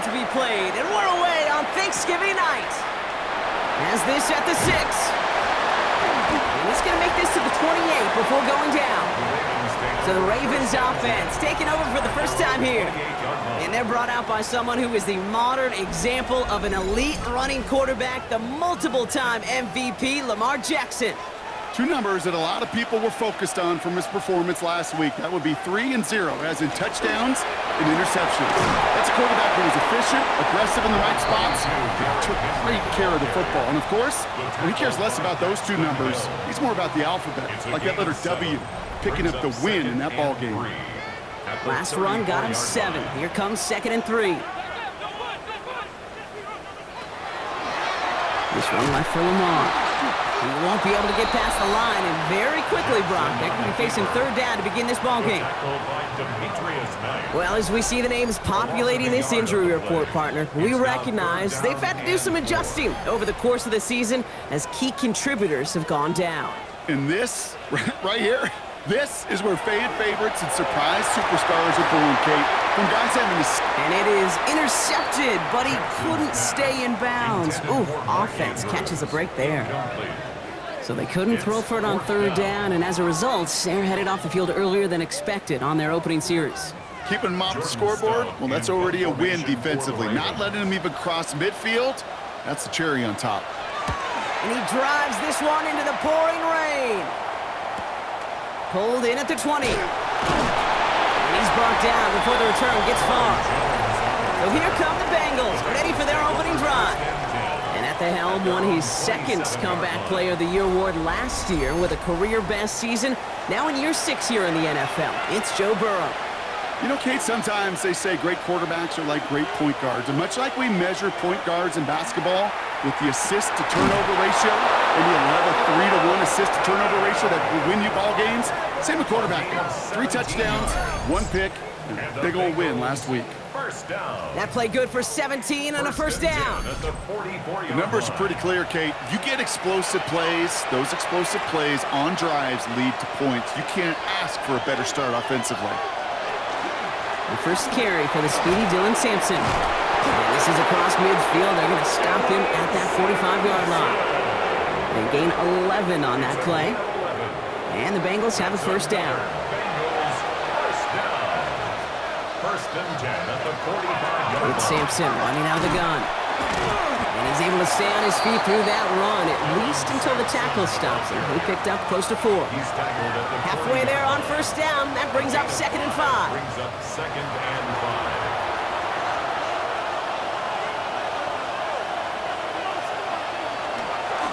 to be played, and we're away on Thanksgiving night. Has this at the 6. And he's going to make this to the 28 before going down. So the Ravens offense taking over for the first time here. And they're brought out by someone who is the modern example of an elite running quarterback, the multiple-time MVP, Lamar Jackson. Two numbers that a lot of people were focused on from his performance last week. That would be 3 and 0, as in touchdowns and interceptions. That's a quarterback who was efficient, aggressive in the right spots, took great care of the football. And, of course, he cares less about those two numbers. He's more about the alphabet, like that letter W, picking up the win in that ball game. Last run got him 7. Here comes 2nd and 3. This one left for Lamar. He won't be able to get past the line, and very quickly, Brock, they're going to be facing 3rd down to begin this ballgame. Well, as we see the names populating this injury report, partner, we recognize they've had to do some adjusting over the course of the season as key contributors have gone down. And this, right here, this is where faded favorites and surprise superstars are born, Kate. From guys having to... And it is intercepted, but he couldn't stay in bounds. Ooh, offense catches a break there. So they couldn't throw for it on 3rd down, and as a result, they're headed off the field earlier than expected on their opening series. Keeping them off the scoreboard, well, that's already a win defensively. Not letting them even cross midfield, that's the cherry on top. And he drives this one into the pouring rain. Pulled in at the 20. And he's brought down before the return gets far. So here come the Bengals, ready for their opening drive. And at the helm, won his 2nd Comeback Player of the Year award last year with a career-best season. Now in year 6 here in the NFL, it's Joe Burrow. You know, Kate, sometimes they say great quarterbacks are like great point guards. And much like we measure point guards in basketball with the assist-to-turnover ratio, and you'll have a 3-to-1 assist-to-turnover ratio that will win you ball games, same with quarterback. 3 touchdowns, 1 pick, and a big old win last week. That play good for 17 and a first down. The numbers are pretty clear, Kate. You get explosive plays. Those explosive plays on drives lead to points. You can't ask for a better start offensively. The first carry for the speedy Dylan Sampson. And this is across midfield. They're going to stop him at that 45-yard line. They gain 11 on that play. And the Bengals have a first down. With Sampson running out of the gun. And he's able to stay on his feet through that run, at least until the tackle stops him. He picked up close to 4. Halfway there on first down. That brings up 2nd and 5.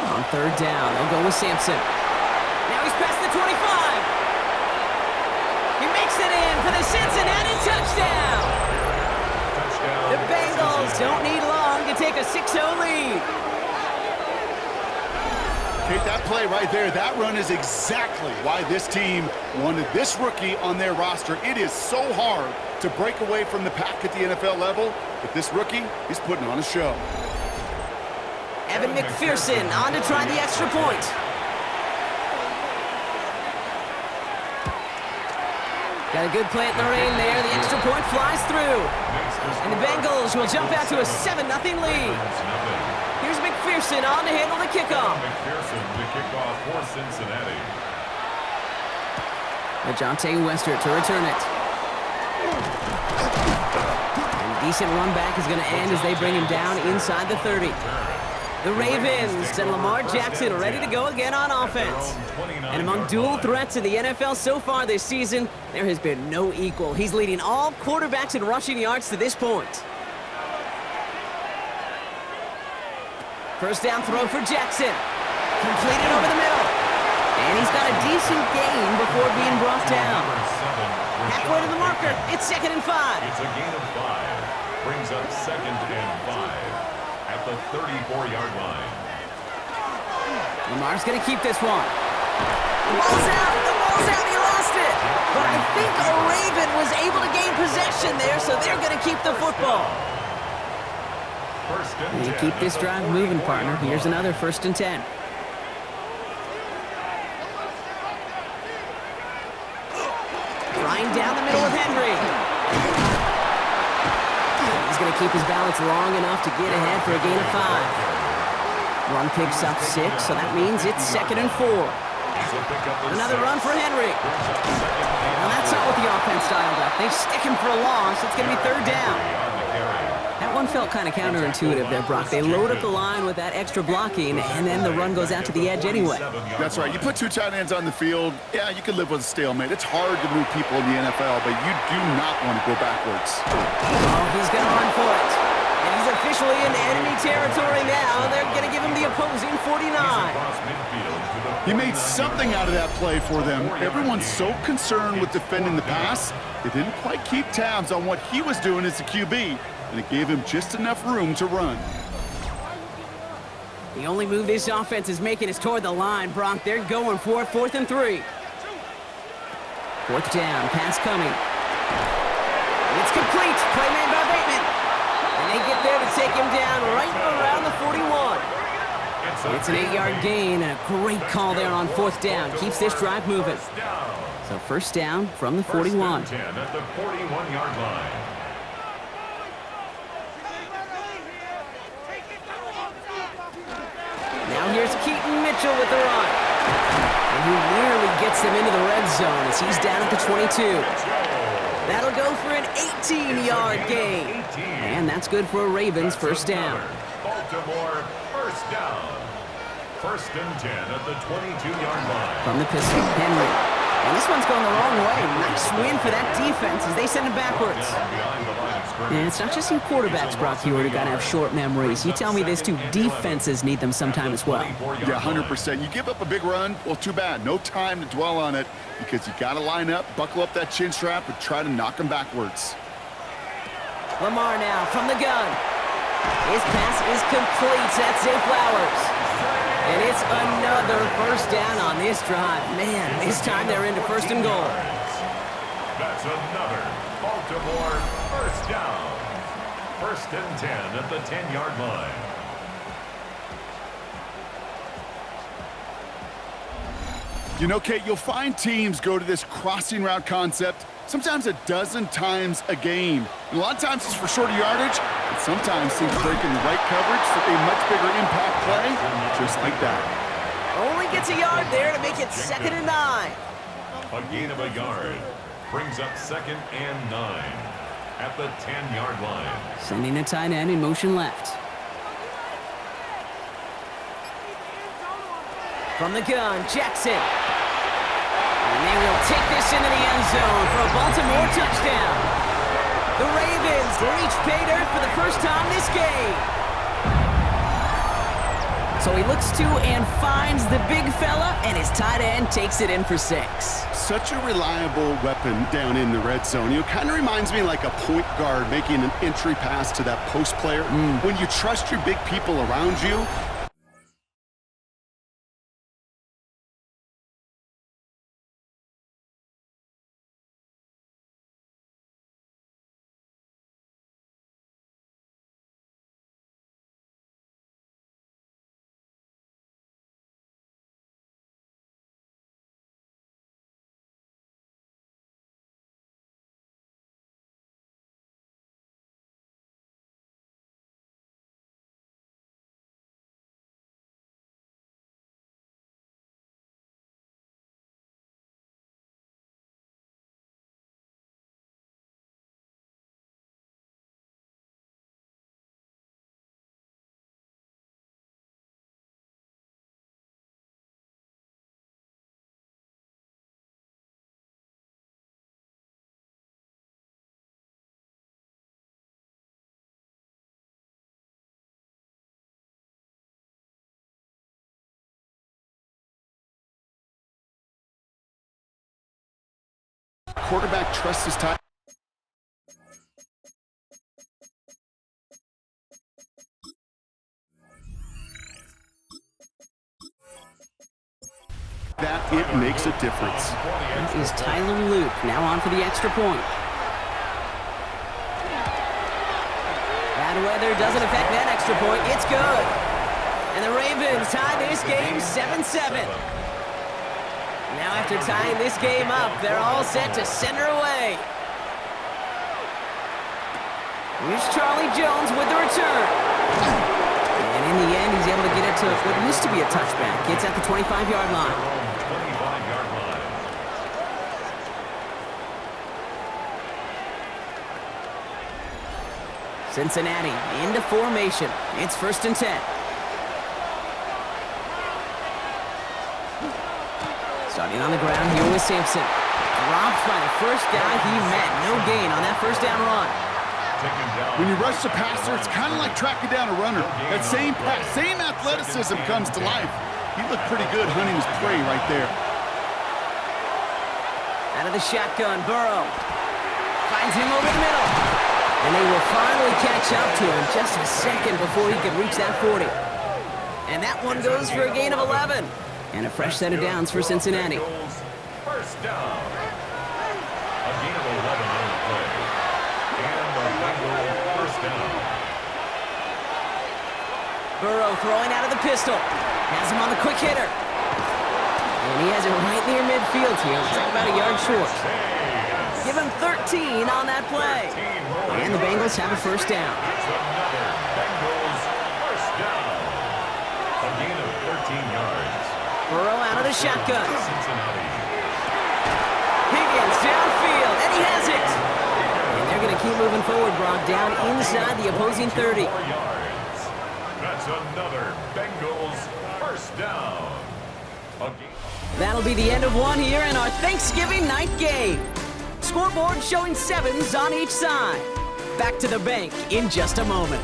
On 3rd down, they'll go with Sampson. Now he's past the 25. He makes it in for the Cincinnati touchdown. The Bengals don't need long to take a 6-0 lead. Kate, that play right there, that run is exactly why this team wanted this rookie on their roster. It is so hard to break away from the pack at the NFL level, but this rookie, he's putting on a show. Evan McPherson on to try the extra point. Got a good play in the rain there. The extra point flies through. And the Bengals will jump out to a 7-0 lead. Here's McPherson on to handle the kickoff. McPherson to kick off for Cincinnati. Ajante Wester to return it. And decent run back is going to end as they bring him down inside the 30. The Ravens and Lamar Jackson ready to go again on offense. And among dual threats in the NFL so far this season, there has been no equal. He's leading all quarterbacks in rushing yards to this point. First down throw for Jackson. Completed over the middle. And he's got a decent gain before being brought down. Halfway to the marker. It's 2nd and 5. It's a gain of 5. Brings up 2nd and 5. At the 34-yard line. Lamar's going to keep this one. The ball's out. The ball's out. He lost it. But I think a Raven was able to gain possession there, so they're going to keep the football. And keep this drive moving, partner. Here's another 1st and 10. Flying down the middle with Henry. He's going to keep his balance long enough to get ahead for a gain of 5. Run picks up 6, so that means it's 2nd and 4. Another run for Henry. Well, that's not what the offense dialed up. They stick him for a loss. It's going to be 3rd down. That one felt kind of counterintuitive there, Brock. They load up the line with that extra blocking, and then the run goes out to the edge anyway. That's right. You put 2 tight ends on the field, yeah, you can live with a stalemate. It's hard to move people in the NFL, but you do not want to go backwards. Oh, he's going to run for it. And he's officially in enemy territory now. They're going to give him the opposing 49. He made something out of that play for them. Everyone's so concerned with defending the pass, they didn't quite keep tabs on what he was doing as a QB, and it gave him just enough room to run. The only move this offense is making is toward the line, Brock. They're going for it, 4th and 3. 4th down, pass coming. It's complete, play made by Bateman. And they get there to take him down right around the 41. It's an 8-yard gain, and a great call there on 4th down. Keeps this drive moving. So 1st down from the 41. 1st and 10 at the 41-yard line. Now here's Keaton Mitchell with the run. And he nearly gets them into the red zone as he's down at the 22. That'll go for an 18-yard gain. And that's good for a Ravens 1st down. Baltimore 1st down. 1st and 10 at the 22-yard line. From the pistol, Henry. And this one's going the wrong way. Nice win for that defense as they send it backwards. And it's not just you quarterbacks, Brock Hewitt, who got to have short memories. You tell me these 2 defenses need them sometime as well. Yeah, 100%. You give up a big run, well, too bad. No time to dwell on it because you got to line up, buckle up that chin strap, and try to knock them backwards. Lamar now from the gun. His pass is complete. That's Zay Flowers. And it's another 1st down on this drive. Man, this time they're into 1st and goal. That's another Baltimore 1st down. 1st and 10 at the 10-yard line. You know, Kate, you'll find teams go to this crossing route concept sometimes a dozen times a game. And a lot of times it's for shorter yardage, but sometimes teams break in the right coverage for a much bigger impact play, just like that. Only gets a yard there to make it 2nd and 9. A gain of a yard brings up 2nd and 9 at the 10-yard line. Sending a tight end in motion left. From the gun, Jackson. And they will take this into the end zone for a Baltimore touchdown. The Ravens reach pay dirt for the 1st time this game. So he looks to and finds the big fella, and his tight end takes it in for 6. Such a reliable weapon down in the red zone. You know, kind of reminds me like a point guard making an entry pass to that post player. When you trust your big people around you, quarterback trusts his tight. That it makes a difference. That is Tyler Luke now on for the extra point. Bad weather doesn't affect that extra point. It's good. And the Ravens tie this game 7-7. Now after tying this game up, they're all set to send her away. Here's Charlie Jones with the return. And in the end, he's able to get it to what used to be a touchback. It's at the 25-yard line. 25-yard line. Cincinnati into formation. It's 1st and 10. Starting on the ground here with Sampson. Dropped by the first guy he met. No gain on that first down run. When you rush the passer, it's kind of like tracking down a runner. That same pass, same athleticism comes to life. He looked pretty good hunting his prey right there. Out of the shotgun, Burrow finds him over the middle. And they will finally catch up to him just a second before he could reach that 40. And that one goes for a gain of 11. And a fresh set of downs for Cincinnati. First down. A gain of 11 on the play. And the Bengals first down. Burrow throwing out of the pistol. Has him on the quick hitter. And he has it right near midfield here. It's like about a yard short. Give him 13 on that play. And the Bengals have a first down. It's another Bengals first down. A gain of 13 yards. Burrow out of the shotgun. Cincinnati. Higgins downfield, and he has it. And they're going to keep moving forward, Brock, down inside the opposing 30. 4 yards. That's another Bengals first down. That'll be the end of one here in our Thanksgiving night game. Scoreboard showing 7s on each side. Back to the bank in just a moment.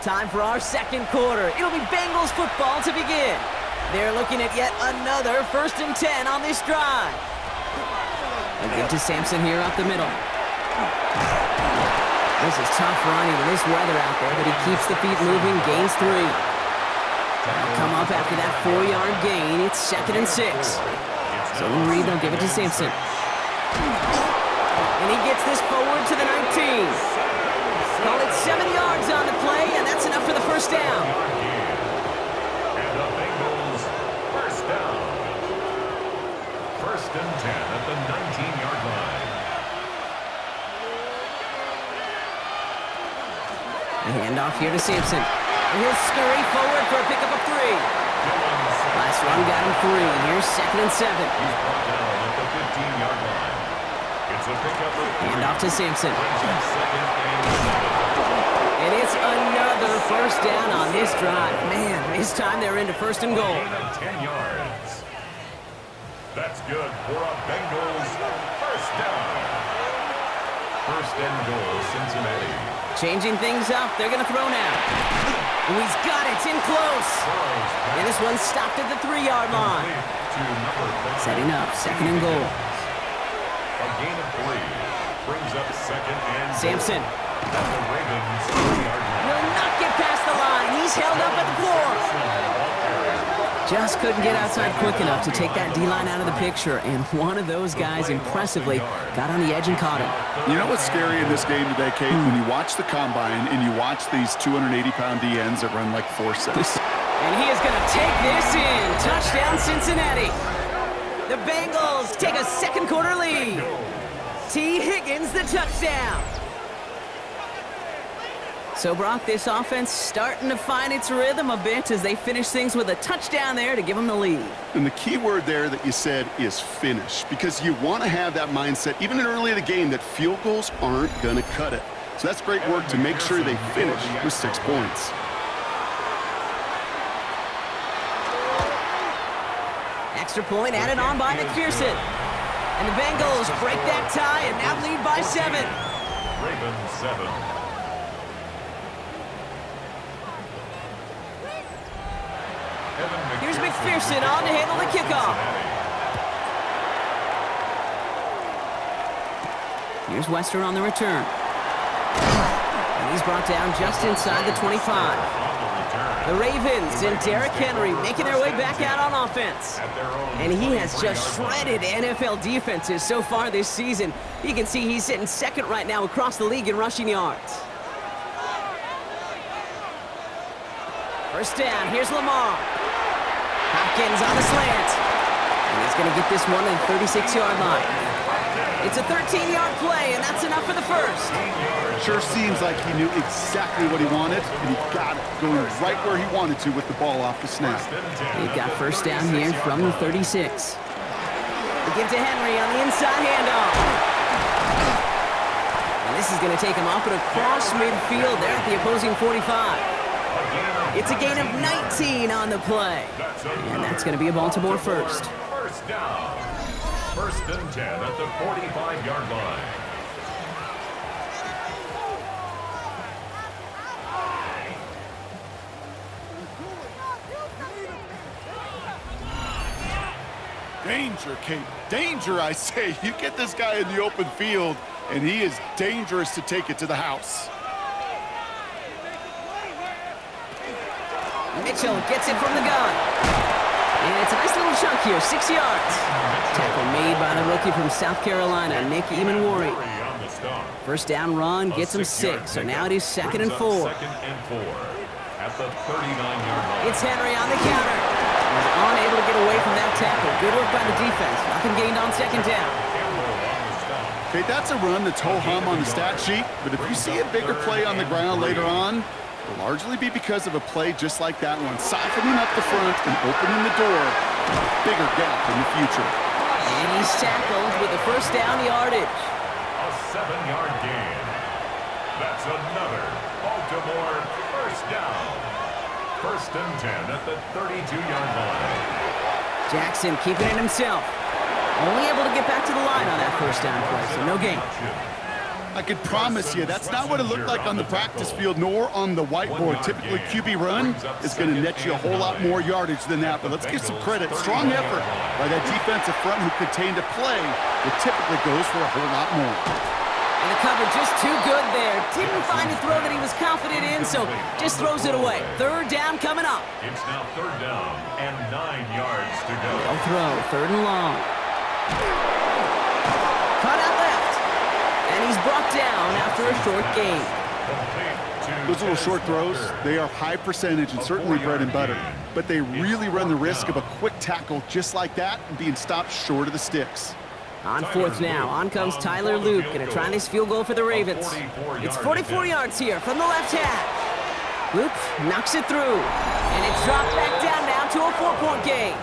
Time for our second quarter. It'll be Bengals football to begin. They're looking at yet another 1st and 10 on this drive. A give to Sampson here up the middle. This is tough running in this weather out there, but he keeps the feet moving, gains 3. They'll come up after that 4-yard gain. It's 2nd and 6. So Reed, they'll give it to Sampson. And he gets this forward to the 19. Call it 7 yards on the play, and that's enough for the first down. And the Bengals first down. 1st and 10 at the 19-yard line. A handoff here to Sampson. And he'll scurry forward for a pickup of 3. Last run got him 3. Here's 2nd and 7. He's brought down at the 15-yard line. It's a pickup of 3. Handoff to Sampson. 2nd and 7. And it's another first down on this drive. Man, this time they're into 1st and goal. Gain of 10 yards. That's good for a Bengals first down. 1st and goal, Cincinnati. Changing things up. They're going to throw now. Oh, he's got it. It's in close. And this one's stopped at the 3-yard line. Setting up 2nd and goal. A gain of 3 brings up 2nd and goal. Sampson. And the Ravens 3-yard line. Will not get past the line. He's held up at the 4. Just couldn't get outside quick enough to take that D-line out of the picture, and one of those guys impressively got on the edge and caught him. You know what's scary in this game today, Kate? When you watch the combine and you watch these 280-pound DNs that run like forceps. And he is going to take this in. Touchdown, Cincinnati. The Bengals take a second quarter lead. T. Higgins, the touchdown. So, Brock, this offense starting to find its rhythm a bit as they finish things with a touchdown there to give them the lead. And the key word there that you said is finish, because you want to have that mindset, even in early in the game, that field goals aren't going to cut it. So that's great work to make sure they finish with 6 points. Extra point added on by McPherson. And the Bengals break that tie and now lead by 7. Ravens 7. Here's McPherson on to handle the kickoff. Here's Wester on the return. And he's brought down just inside the 25. On the return. The Ravens and Derrick Henry making their way back out on offense. And he has just shredded NFL defenses so far this season. You can see he's sitting second right now across the league in rushing yards. First down, here's Lamar. Hopkins on the slant. And he's going to get this one to the 36-yard line. It's a 13-yard play, and that's enough for the first. Sure seems like he knew exactly what he wanted, and he got it going right where he wanted to with the ball off the snap. They've got first down here from the 36. They give to Henry on the inside handoff. And this is going to take him up and across midfield there at the opposing 45. It's a gain of 19 on the play. And that's going to be a Baltimore first. First down. First and 10 at the 45-yard line. Danger, Kate. Danger, I say. You get this guy in the open field, and he is dangerous to take it to the house. Mitchell gets it from the gun. And it's a nice little chunk here, 6 yards. Tackle made by the rookie from South Carolina, Nick Emanwari. First down run gets him 6, so now it is 2nd and 4. Second and 4 at the 39-yard line. It's Henry on the counter. He's unable to get away from that tackle. Good work by the defense. Nothing gained on second down. Okay, that's a run that's ho-hum on the stat sheet, but if you see a bigger play on the ground later on, it'll largely be because of a play just like that one, siphoning up the front and opening the door for a bigger gap in the future. And he's tackled with the first down yardage. A 7-yard gain. That's another Baltimore first down. First and 10 at the 32-yard line. Jackson keeping it himself. Only able to get back to the line on that first down play, so no gain. I could promise you that's not what it looked like on the practice field nor on the whiteboard. Typically, QB run is going to net you a whole lot more yardage than that, but let's give some credit. Strong effort by that defensive front who contained a play that typically goes for a whole lot more. And the cover just too good there. Didn't find a throw that he was confident in, so just throws it away. Third down coming up. It's now third down and 9 yards to go. They'll throw, third and long. Cut out left. And he's brought down after a short gain. Those little short throws, they are high percentage and certainly bread and butter, but they really run the risk of a quick tackle just like that and being stopped short of the sticks. On fourth now, on comes Tyler Luke, gonna try this field goal for the Ravens. It's 44 yards here from the left hash. Luke knocks it through, and it's dropped back down now to a 4-point gain.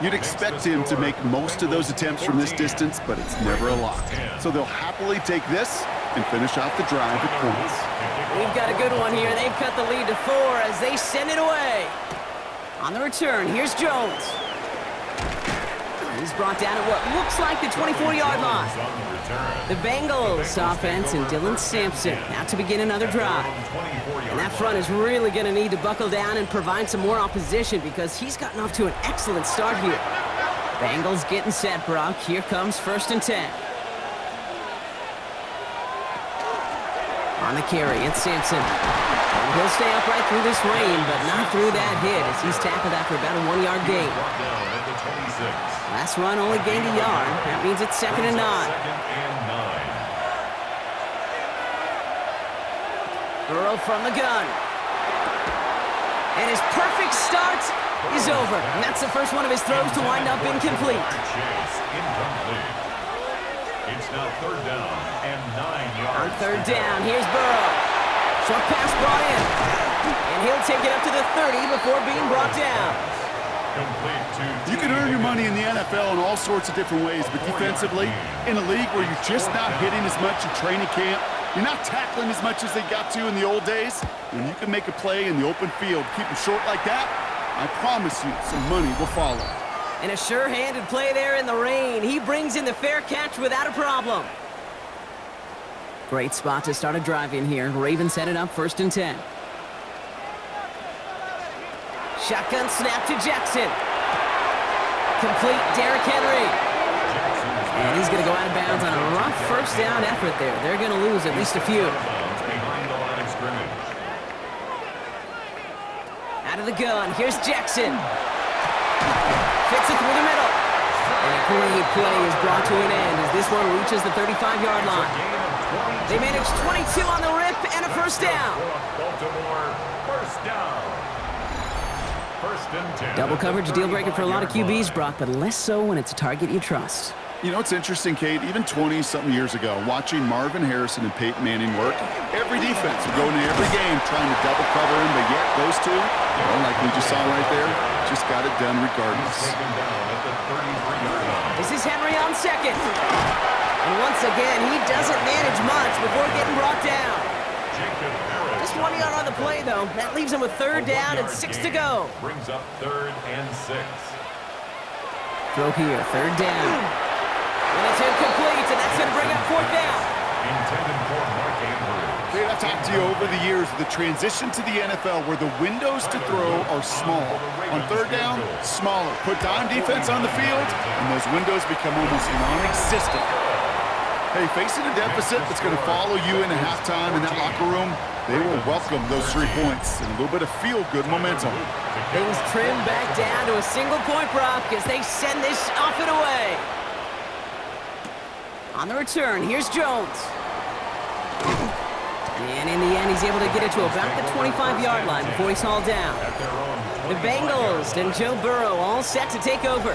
You'd expect him to make most of those attempts from this distance, but it's never a lock. So they'll happily take this and finish off the drive with points. We've got a good one here. They've cut the lead to 4 as they send it away. On the return, here's Jones. He's brought down at what looks like the 24-yard line. The Bengals offense and Dylan Sampson out to begin another drive. And that front is really going to need to buckle down and provide some more opposition because he's gotten off to an excellent start here. Bengals getting set, Brock. Here comes first and 10. On the carry, it's Sampson. And he'll stay upright through this rain, but not through that hit as he's tackled after about a 1-yard gain. Last run only gained a yard. That means it's 2nd and 9. Burrow from the gun. And his perfect start is over. And that's the first one of his throws to wind up incomplete. It's now third down and 9 yards. On third down, here's Burrow. Short pass brought in. And he'll take it up to the 30 before being brought down. You can earn your money in the NFL in all sorts of different ways, but defensively, in a league where you're just not hitting as much in training camp, you're not tackling as much as they got to in the old days, when you can make a play in the open field, keep them short like that, I promise you some money will follow. And a sure-handed play there in the rain. He brings in the fair catch without a problem. Great spot to start a drive in here. Ravens set it up first and 10. Shotgun snap to Jackson. Complete Derrick Henry. And he's going to go out of bounds on a rough first down effort there. They're going to lose at least a few. of the gun. Here's Jackson. Fits it through the middle. And a great play is brought to an end as this one reaches the 35-yard line. They manage 22 on the rip and a first down. Baltimore, first down. First and 10. Double coverage deal breaker for a lot of QBs, Brock, but less so when it's a target you trust. You know, it's interesting, Kate, even 20-something years ago, watching Marvin Harrison and Peyton Manning work, every defense would go into every game trying to double cover him, but yet those two, like we just saw right there, just got it done regardless. This is Henry on second. And once again, he doesn't manage much before getting brought down. Just 1 yard on the play, though. That leaves him with third down and 6 to go. Brings up third and 6. Throw here, third down. And it's incomplete, and that's going to bring up fourth down. Intended for Mark Andrews. I've talked to you over the years of the transition to the NFL where the windows to throw are small. On third down, smaller. Put dime defense on the field, and those windows become almost non-existent. Hey, facing a deficit that's going to follow you into halftime in that locker room, they will welcome those 3 points and a little bit of feel-good momentum. Things trim back down to a single-point Brock as they send this off and away. On the return, here's Jones. And in the end, he's able to get it to about the 25-yard line before he's hauled down. The Bengals and Joe Burrow all set to take over.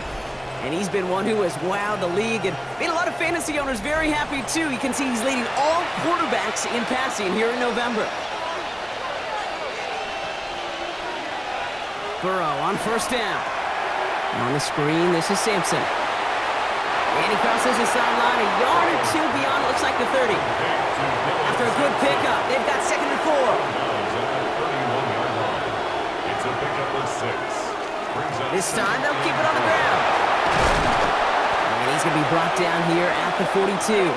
And he's been one who has wowed the league and made a lot of fantasy owners very happy, too. You can see he's leading all quarterbacks in passing here in November. Burrow on first down. On the screen, this is Sampson. And he crosses the sideline a yard or two beyond, it looks like the 30. After a good pickup, they've got second and 4. It's a pickup of 6. This time, they'll keep it on the ground. And he's going to be brought down here at the 42.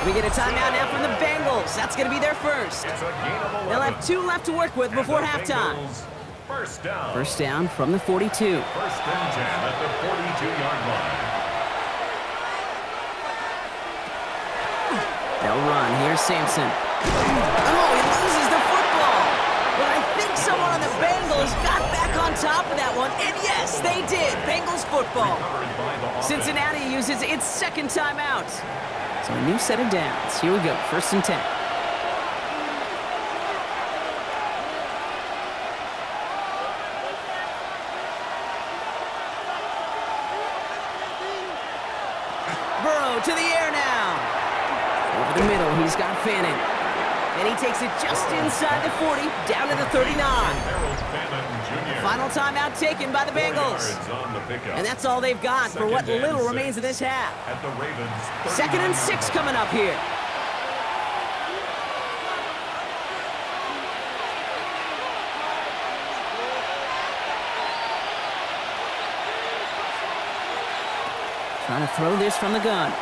We get a timeout now from the Bengals. That's going to be their first. They'll have 2 left to work with before halftime. First down. First down from the 42. First and 10 at the 42-yard line. They'll run. Here's Sampson. Oh, he loses the football. But I think someone on the Bengals got back on top of that one. And yes, they did. Bengals football. Cincinnati uses its second timeout. So a new set of downs. Here we go. First and 10. Burrow to the air now. Over the middle, he's got Fannin. And he takes it just inside the 40, down to the 39. Final timeout taken by the Bengals. And that's all they've got for what little remains of this half. Second and 6 coming up here. Trying to throw this from the gun.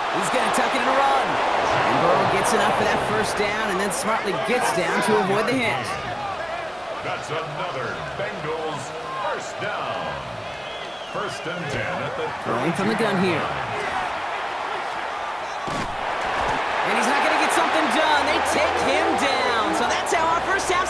He's going to tuck it and run. And Burrow gets enough for that first down and then smartly gets down to avoid the hit. That's another Bengals first down. First and 10 at the throwing from the gun here. And he's not going to get something done. They take him down. So that's how our first half